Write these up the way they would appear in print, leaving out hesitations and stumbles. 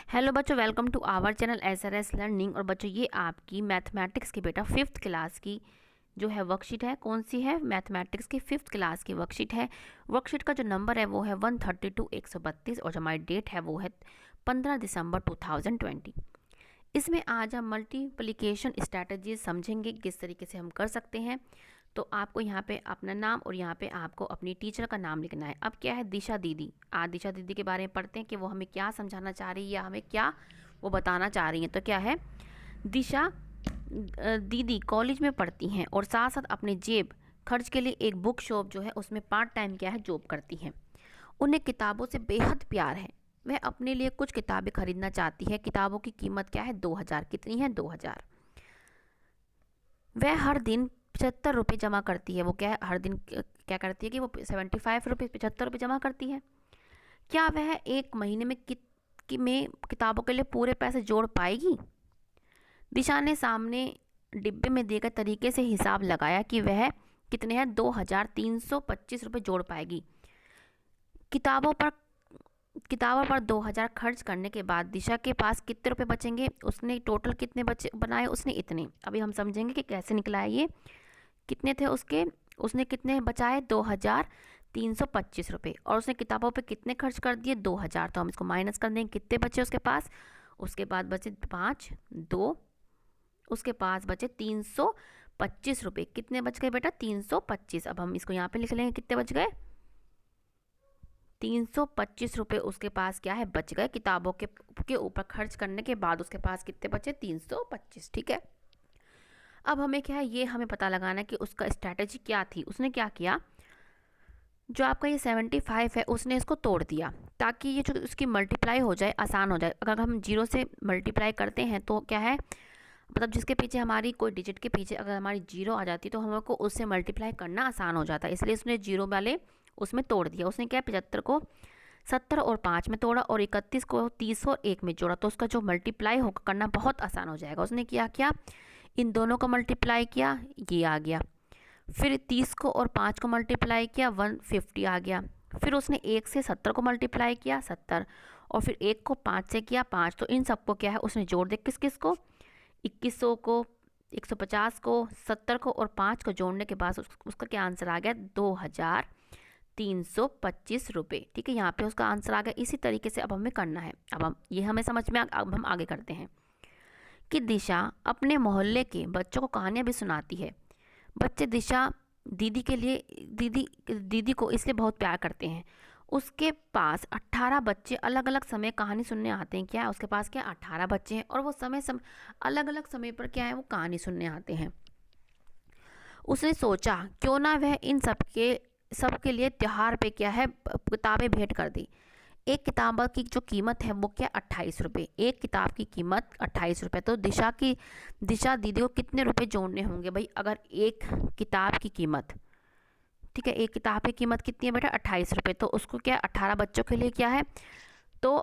Hello बच्चों, welcome to our channel SRS learning. और बच्चों, ये आपकी मैथमेटिक्स की बेटा 5th क्लास की जो है वर्कशीट है। कौन सी है? मैथमेटिक्स की 5th क्लास की वर्कशीट है। वर्कशीट का जो नंबर है वो है 132 132 और जो हमारी डेट है वो है 15 दिसंबर 2020। इसमें आज हम मल्टीप्लिकेशन स्ट्रैटेजीज समझेंगे, किस तरीके से हम कर सकते हैं। तो आपको यहाँ पे अपना नाम और यहाँ पे आपको अपनी टीचर का नाम लिखना है। अब क्या है, दिशा दीदी। आज दिशा दीदी के बारे में पढ़ते हैं कि वो हमें क्या समझाना चाह रही है या हमें क्या वो बताना चाह रही हैं। तो क्या है, दिशा दीदी कॉलेज में पढ़ती हैं और साथ साथ अपने जेब खर्च के लिए एक बुक शॉप जो है उसमें पार्ट टाइम क्या है जॉब करती हैं। उन्हें किताबों से बेहद प्यार है। वह अपने लिए कुछ किताबें खरीदना चाहती है। किताबों की कीमत क्या है? 2000। कितनी है? 2000। वह हर दिन 75 रुपये जमा करती है। वो क्या है, हर दिन क्या करती है कि वो 75 रुपये 75 रुपये जमा करती है। क्या वह एक महीने में किताबों के लिए पूरे पैसे जोड़ पाएगी? दिशा ने सामने डिब्बे में देकर तरीके से हिसाब लगाया कि वह कितने हैं 2325 रुपये जोड़ पाएगी। किताबों पर 2000 खर्च करने के बाद दिशा के पास कितने रुपए बचेंगे? उसने टोटल कितने बचे बनाए? उसने इतने। अभी हम समझेंगे कि कैसे निकला है ये। कितने थे उसके? उसने कितने बचाए? 2325 रुपये। और उसने किताबों पे कितने खर्च कर दिए? 2000। तो हम इसको माइनस कर देंगे। कितने बचे उसके पास? उसके बाद बचे 5 2। उसके पास बचे 325 रुपये। कितने बच गए बेटा? 325। अब हम इसको यहाँ पे लिख लेंगे, कितने बच गए? 325 रुपये उसके पास क्या है बच गए। किताबों के ऊपर खर्च करने के बाद उसके पास कितने बचे? 325। ठीक है। अब हमें क्या है, ये हमें पता लगाना है कि उसका स्ट्रैटेजी क्या थी। उसने क्या किया, जो आपका ये 75 है उसने इसको तोड़ दिया ताकि ये जो उसकी मल्टीप्लाई हो जाए आसान हो जाए। अगर हम 0 से मल्टीप्लाई करते हैं तो क्या है, मतलब जिसके पीछे हमारी कोई डिजिट के पीछे अगर हमारी 0 आ जाती है तो हम को उससे मल्टीप्लाई करना आसान हो जाता है। इसलिए उसने 0 वाले उसमें तोड़ दिया। उसने क्या, 75 को 70 और 5 में तोड़ा और 31 को 30 और 1 में जोड़ा। तो उसका जो मल्टीप्लाई हो करना बहुत आसान हो जाएगा। उसने क्या इन दोनों को मल्टीप्लाई किया, ये आ गया। फिर 30 को और 5 को मल्टीप्लाई किया, 150 आ गया। फिर उसने 1 से 70 को मल्टीप्लाई किया, 70। और फिर 1 को 5 से किया, 5। तो इन सबको क्या है उसने जोड़ दिया। किस किस को? 2100 को, 150 को, 70 को और 5 को जोड़ने के बाद उसका क्या आंसर आ गया? 2325 रुपये। ठीक है, यहाँ पे उसका आंसर आ गया। इसी तरीके से अब हमें करना है। अब हम ये हमें समझ में अब हम आगे करते हैं कि दिशा अपने मोहल्ले के बच्चों को कहानियाँ भी सुनाती है। बच्चे दिशा दीदी को इसलिए बहुत प्यार करते हैं। उसके पास 18 बच्चे अलग अलग समय कहानी सुनने आते हैं। क्या है उसके पास? क्या 18 बच्चे हैं और वो अलग अलग समय पर क्या है वो कहानी सुनने आते हैं। उसने सोचा क्यों ना वह इन सबके लिए त्योहार पे क्या है किताबें भेंट कर दी। एक किताब की जो कीमत है वो क्या? 28 रुपये। एक किताब की कीमत 28 रुपये। तो दिशा दीदी को कितने रुपए जोड़ने होंगे भाई? अगर एक किताब की कीमत, ठीक है, एक किताब की कीमत कितनी है बेटा? 28 रुपये। तो उसको क्या, 18 बच्चों के लिए क्या है, तो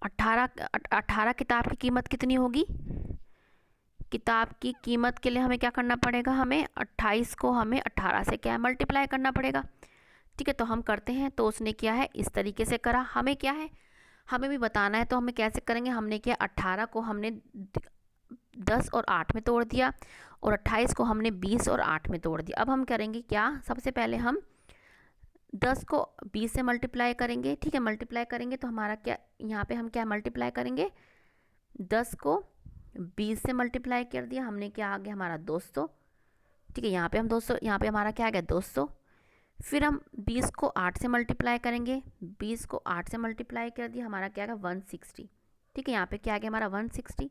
18 किताब की कीमत कितनी होगी? किताब की कीमत के लिए हमें क्या करना पड़ेगा? हमें 28 को हमें 18 से क्या मल्टीप्लाई करना पड़ेगा। ठीक है, तो हम करते हैं। तो उसने क्या है इस तरीके से करा। हमें क्या है, हमें भी बताना है। तो हमें कैसे करेंगे? हमने क्या, 18 को हमने 10 और 8 में तोड़ दिया और 28 को हमने 20 और 8 में तोड़ दिया। अब हम करेंगे क्या, सबसे पहले हम 10 को 20 से मल्टीप्लाई करेंगे। ठीक है, मल्टीप्लाई करेंगे तो हमारा क्या, यहाँ पे हम क्या मल्टीप्लाई करेंगे? 10 को 20 से मल्टीप्लाई कर दिया हमने, क्या आ गया हमारा 200। ठीक है, यहाँ पे हम 200, यहाँ पे हमारा क्या आ गया 200। फिर हम 20 को 8 से मल्टीप्लाई करेंगे। 20 को 8 से मल्टीप्लाई कर दिया, हमारा क्या आ गया 160। ठीक है, यहाँ पे क्या आ गया हमारा 160।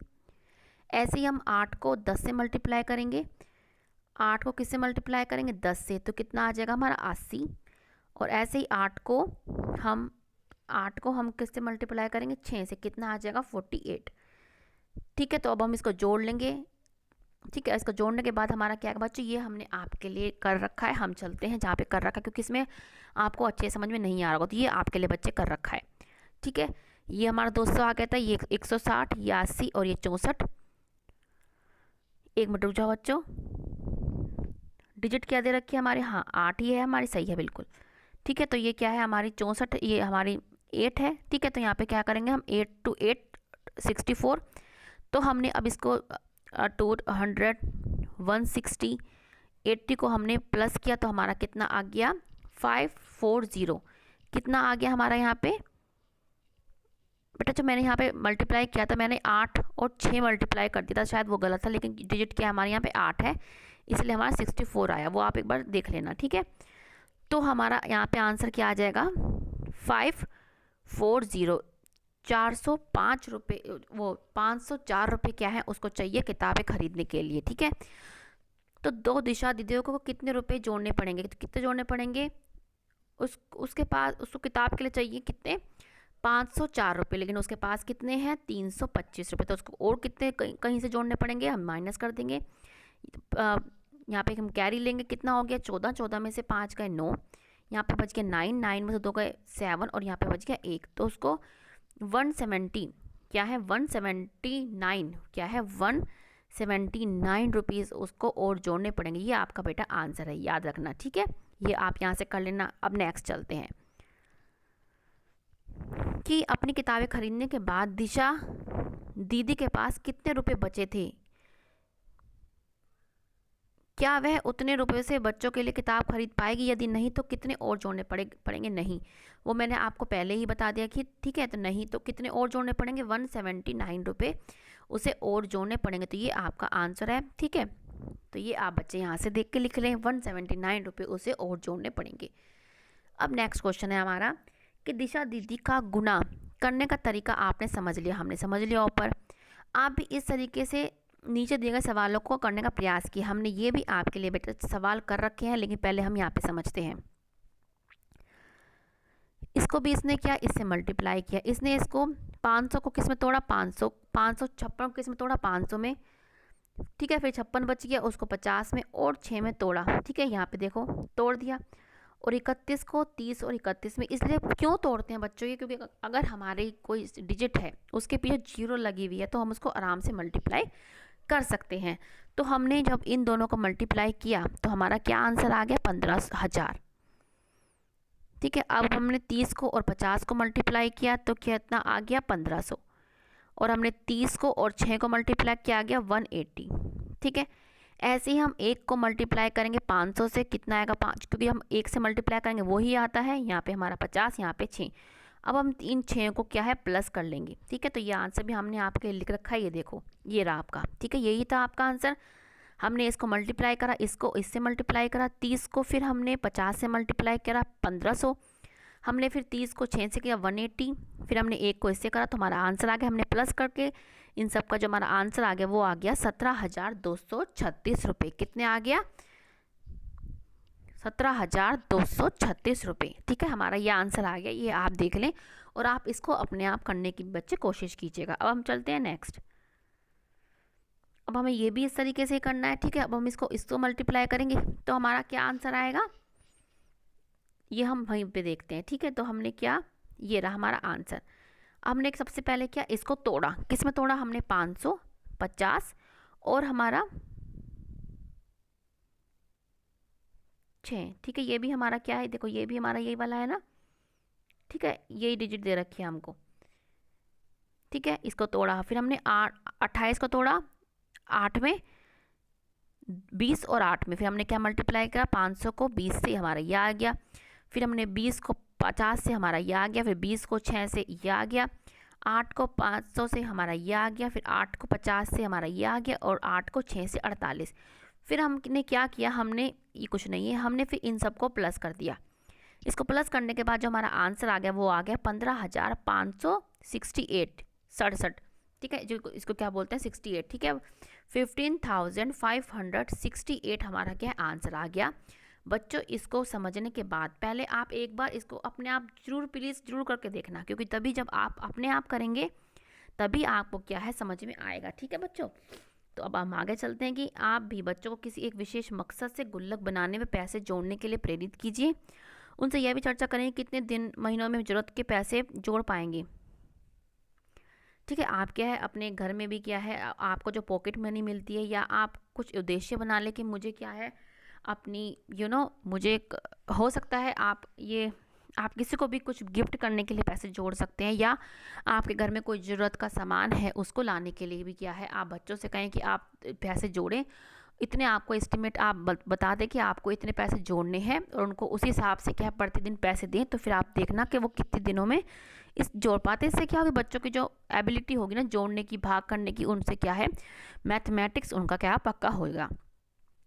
ऐसे ही हम 8 को 10 से मल्टीप्लाई करेंगे। 8 को किससे मल्टीप्लाई करेंगे? 10 से। तो कितना आ जाएगा हमारा 80। और ऐसे ही 8 को हम किससे मल्टीप्लाई करेंगे? 6 से। कितना आ जाएगा? 48। ठीक है, तो अब हम इसको जोड़ लेंगे। ठीक है, इसको जोड़ने के बाद हमारा क्या है बच्चों, ये हमने आपके लिए कर रखा है। हम चलते हैं जहाँ पे कर रखा है, क्योंकि इसमें आपको अच्छे समझ में नहीं आ रहा होगा, तो ये आपके लिए बच्चे कर रखा है। ठीक है, ये हमारा 200 आ गया था, ये 160, ये 80 और ये 64। एक मिनट रुक जाओ बच्चों, डिजिट क्या दे रखी है हमारे? हाँ 8 ही है हमारी, सही है बिल्कुल। ठीक है, तो ये क्या है हमारी 64, ये हमारी 8 है, ठीक है। तो यहाँ पे क्या करेंगे हम, 8 टू 8 64। तो हमने अब इसको 200 160 80 को हमने प्लस किया तो हमारा कितना आ गया 540। कितना आ गया हमारा यहाँ पे बेटा, जो मैंने यहाँ पे मल्टीप्लाई किया था, मैंने 8 और 6 मल्टीप्लाई कर दिया था, शायद वो गलत था, लेकिन डिजिट क्या हमारे यहाँ पे 8 है, इसलिए हमारा 64 आया। वो आप एक बार देख लेना, ठीक है। तो हमारा यहाँ पे आंसर क्या आ जाएगा 540। 405 रुपये, वो 504 रुपये क्या है उसको चाहिए किताबें खरीदने के लिए, ठीक है। तो दो दिशा दीदियों को कितने रुपए जोड़ने पड़ेंगे, तो कितने जोड़ने पड़ेंगे, उसके पास उसको किताब के लिए चाहिए कितने 504 रुपये, लेकिन उसके पास कितने हैं 325 रुपये। तो उसको और कितने कहीं से जोड़ने पड़ेंगे, हम माइनस कर देंगे। यहाँ पे हम कैरी लेंगे, कितना हो गया 14, 14 में से 5 गए 9, यहाँ पे बच गया 9, 9 में से 2 गए 7 और यहाँ पे बच गया 1। तो उसको 170 क्या है 179 क्या है 179 रुपीज़ उसको और जोड़ने पड़ेंगे। ये आपका बेटा आंसर है, याद रखना, ठीक है। ये आप यहाँ से कर लेना। अब नेक्स्ट चलते हैं कि अपनी किताबें खरीदने के बाद दिशा दीदी के पास कितने रुपए बचे थे, क्या वह उतने रुपए से बच्चों के लिए किताब खरीद पाएगी, यदि नहीं तो कितने और जोड़ने पड़ेंगे। नहीं, वो मैंने आपको पहले ही बता दिया कि ठीक है। तो नहीं तो कितने और जोड़ने पड़ेंगे 179 रुपये उसे और जोड़ने पड़ेंगे। तो ये आपका आंसर है, ठीक है। तो ये आप बच्चे यहाँ से देख के लिख लें, 179 रुपये उसे और जोड़ने पड़ेंगे। अब नेक्स्ट क्वेश्चन है हमारा कि दिशा दीदी का गुणा करने का तरीका आपने समझ लिया, हमने समझ लिया ऊपर। आप भी इस तरीके से नीचे दिए गए सवालों को करने का प्रयास किया। हमने ये भी आपके लिए बेटा सवाल कर रखे हैं, लेकिन पहले हम यहाँ पे समझते हैं। इसको भी इसने क्या, इससे मल्टीप्लाई किया। इसने इसको 500 को किस में तोड़ा 556 को किस में तोड़ा 500 में, ठीक है। फिर 56 बच गया, उसको 50 में और 6 में तोड़ा, ठीक है। यहाँ पे देखो तोड़ दिया। और 31 को 30 और 31 में, इसलिए क्यों तोड़ते हैं बच्चों ये, क्योंकि अगर हमारी कोई डिजिट है उसके पीछे जीरो लगी हुई है तो हम उसको आराम से मल्टीप्लाई कर सकते हैं। तो हमने जब इन दोनों को मल्टीप्लाई किया तो हमारा क्या आंसर आ गया 15,000, ठीक है। अब हमने 30 को और 50 को मल्टीप्लाई किया तो कितना आ गया 1500, और हमने 30 को और 6 को मल्टीप्लाई किया आ गया 180, ठीक है। ऐसे ही हम 1 को मल्टीप्लाई करेंगे 500 से, कितना आएगा 5, क्योंकि हम 1 से मल्टीप्लाई करेंगे वही आता है। यहाँ पे हमारा 50, यहाँ पे 6। अब हम इन 6 को क्या है प्लस कर लेंगे, ठीक है। तो ये आंसर भी हमने आपके लिख रखा है, ये देखो ये रहा आपका, ठीक है। यही था आपका आंसर। हमने इसको मल्टीप्लाई करा, इसको इससे मल्टीप्लाई करा, 30 को फिर हमने 50 से मल्टीप्लाई करा 1500, हमने फिर 30 को 6 से किया 180, फिर हमने 1 को इससे करा तो हमारा आंसर आ गया। हमने प्लस करके इन सब का जो हमारा आंसर आ गया वो आ गया 17,236 रुपये। कितने आ गया 17,236 रुपये, ठीक है। हमारा ये आंसर आ गया, ये आप देख लें और आप इसको अपने आप करने की बच्चे कोशिश कीजिएगा। अब हम चलते हैं नेक्स्ट। अब हमें ये भी इस तरीके से करना है, ठीक है। अब हम इसको मल्टीप्लाई करेंगे तो हमारा क्या आंसर आएगा ये हम वहीं पे देखते हैं, ठीक है। तो हमने क्या, ये रहा हमारा आंसर। हमने सबसे पहले क्या, इसको तोड़ा, किस में तोड़ा हमने 550 और हमारा 6, ठीक है। ये भी हमारा क्या है, देखो ये भी हमारा यही वाला है ना, ठीक है। यही डिजिट दे रखी है हमको, ठीक है। इसको तोड़ा, फिर हमने 28 को तोड़ा 8 में, 20 और 8 में, फिर हमने क्या मल्टीप्लाई करा 500 को 20 से हमारा ये आ गया, फिर हमने 20 को 50 से हमारा ये आ गया, फिर 20 को 6 से ये आ गया, 8 को 500 से हमारा ये आ गया, फिर 8 को 50 से हमारा ये आ गया, और 8 को 6 से 48। फिर हमने क्या किया, हमने ये कुछ नहीं है, हमने फिर इन सबको प्लस कर दिया। इसको प्लस करने के बाद जो हमारा आंसर आ गया वो आ गया 15,568 67, ठीक है। जो इसको क्या बोलते हैं 68, ठीक है। 15,568 हमारा क्या आंसर आ गया। बच्चों इसको समझने के बाद पहले आप एक बार इसको अपने आप जरूर प्लीज़ जरूर करके देखना, क्योंकि तभी जब आप अपने आप करेंगे तभी आपको क्या है समझ में आएगा, ठीक है बच्चों। तो अब हम आगे चलते हैं कि आप भी बच्चों को किसी एक विशेष मकसद से गुल्लक बनाने में पैसे जोड़ने के लिए प्रेरित कीजिए। उनसे यह भी चर्चा करें कितने दिन महीनों में ज़रूरत के पैसे जोड़ पाएंगे, ठीक है। आप क्या है अपने घर में भी क्या है आपको जो पॉकेट मनी मिलती है, या आप कुछ उद्देश्य बना ले कि मुझे क्या है अपनी मुझे हो सकता है आप ये आप किसी को भी कुछ गिफ्ट करने के लिए पैसे जोड़ सकते हैं, या आपके घर में कोई ज़रूरत का सामान है उसको लाने के लिए भी क्या है, आप बच्चों से कहें कि आप पैसे जोड़ें, इतने आपको एस्टिमेट आप बता दें कि आपको इतने पैसे जोड़ने हैं, और उनको उसी हिसाब से क्या है प्रतिदिन पैसे दें। तो फिर आप देखना कि वो कितने दिनों में इस जोड़ पाते। इससे क्या होगा, बच्चों की जो एबिलिटी होगी ना जोड़ने की, भाग करने की, उनसे क्या है मैथमेटिक्स उनका क्या पक्का होगा।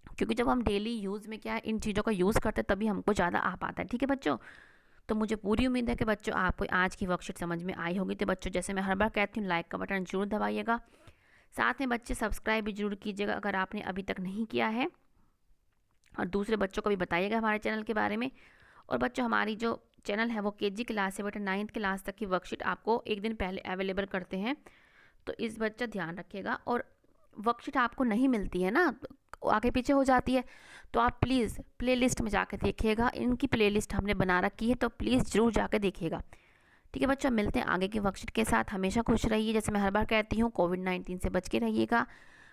क्योंकि जब हम डेली यूज़ में क्या है इन चीज़ों का यूज़ करते हैं तभी हमको ज़्यादा आ पाता है। ठीक है बच्चों, तो मुझे पूरी उम्मीद है कि बच्चों आपको आज की वर्कशीट समझ में आई होगी। तो बच्चों जैसे मैं हर बार कहती हूँ, लाइक का बटन जरूर दबाइएगा, साथ में बच्चे सब्सक्राइब भी जरूर कीजिएगा अगर आपने अभी तक नहीं किया है, और दूसरे बच्चों को भी बताइएगा हमारे चैनल के बारे में। और बच्चों हमारी जो चैनल है वो केजी क्लास से बेटा 9th क्लास तक की वर्कशीट आपको एक दिन पहले अवेलेबल करते हैं, तो इस बच्चा ध्यान रखिएगा। और वर्कशीट आपको नहीं मिलती है ना, आगे पीछे हो जाती है, तो आप प्लीज़ प्लेलिस्ट में जाकर देखिएगा, इनकी प्लेलिस्ट हमने बना रखी है, तो प्लीज़ ज़रूर जाकर देखिएगा। ठीक है बच्चों, मिलते हैं आगे की वर्कशीट के साथ। हमेशा खुश रहिए, जैसे मैं हर बार कहती हूँ, कोविड-19 से बच के रहिएगा,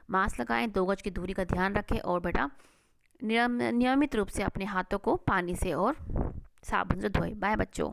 मास्क लगाएं, 2 गज की दूरी का ध्यान रखें, और बेटा नियमित रूप से अपने हाथों को पानी से और साबुन से धोएं। बाय बच्चों।